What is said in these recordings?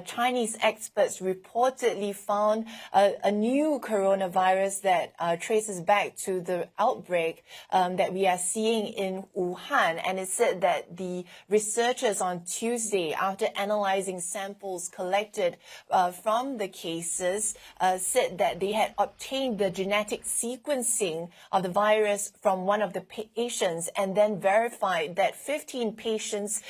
Chinese experts reportedly found a new coronavirus that traces back to the outbreak that we are seeing in Wuhan. And it said that the researchers on Tuesday, after analyzing samples collected from the cases, said that they had obtained the genetic sequencing of the virus from one of the patients and then verified that 15 patients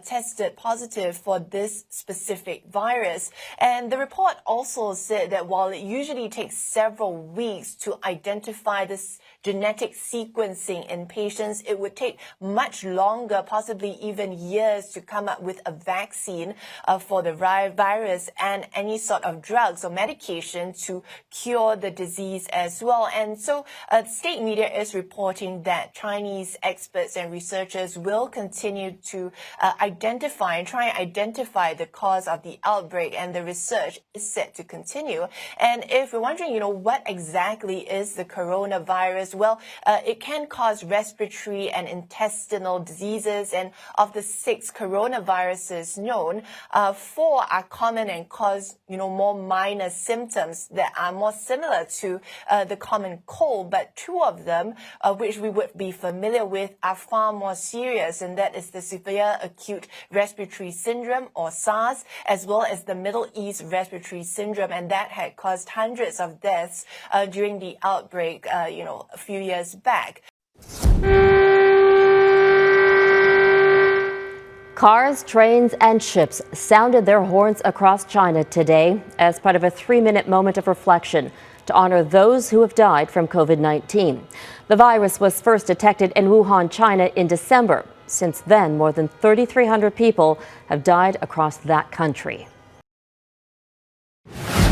tested positive for this specific virus. And the report also said that while it usually takes several weeks to identify this genetic sequencing in patients, it would take much longer, possibly even years, to come up with a vaccine for the virus and any sort of drugs or medication to cure the disease as well. And so state media is reporting that Chinese experts and researchers will continue to identify and try and identify the cause of the outbreak, and the research is set to continue. And if you're wondering, what exactly is the coronavirus? Well, it can cause respiratory and intestinal diseases, and of the 6 coronaviruses known, 4 are common and cause, more minor symptoms that are more similar to the common cold, but 2 of them, which we would be familiar with, are far more serious, and that is the severe acute respiratory syndrome, or SARS, as well as the Middle East respiratory syndrome, and that had caused hundreds of deaths during the outbreak, a few years back. Cars, trains, and ships sounded their horns across China today as part of a 3-minute moment of reflection to honor those who have died from COVID-19. The virus was first detected in Wuhan, China in December. Since then, more than 3,300 people have died across that country.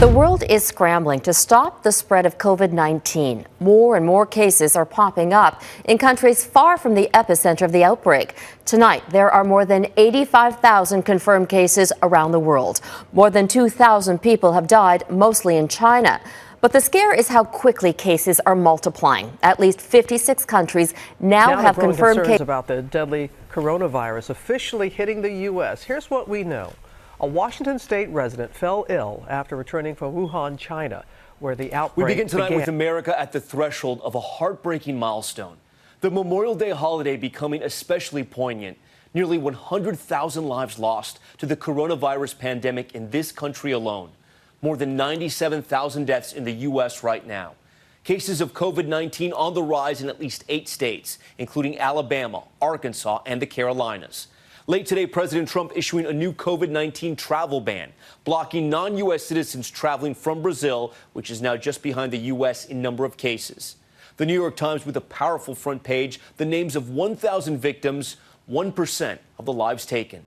The world is scrambling to stop the spread of COVID-19. More and more cases are popping up in countries far from the epicenter of the outbreak. Tonight, there are more than 85,000 confirmed cases around the world. More than 2,000 people have died, mostly in China. But the scare is how quickly cases are multiplying. At least 56 countries now have confirmed cases about the deadly coronavirus officially hitting the U.S. Here's what we know. A Washington state resident fell ill after returning from Wuhan, China, where the outbreak began. We begin tonight with America at the threshold of a heartbreaking milestone. The Memorial Day holiday becoming especially poignant. Nearly 100,000 lives lost to the coronavirus pandemic in this country alone. More than 97,000 deaths in the U.S. right now. Cases of COVID-19 on the rise in at least 8 states, including Alabama, Arkansas, and the Carolinas. Late today, President Trump issuing a new COVID-19 travel ban, blocking non-U.S. citizens traveling from Brazil, which is now just behind the U.S. in number of cases. The New York Times with a powerful front page, the names of 1,000 victims, 1% of the lives taken.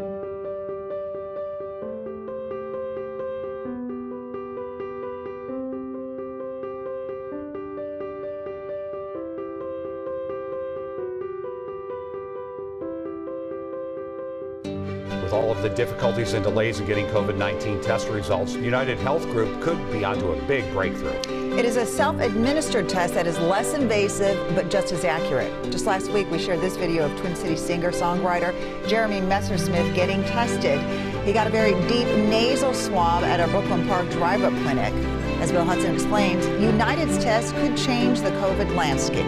With all of the difficulties and delays in getting COVID-19 test results, United Health Group could be onto a big breakthrough. It is a self-administered test that is less invasive, but just as accurate. Just last week, we shared this video of Twin Cities singer-songwriter Jeremy Messersmith getting tested. He got a very deep nasal swab at a Brooklyn Park drive-up clinic. As Bill Hudson explains, United's test could change the COVID landscape.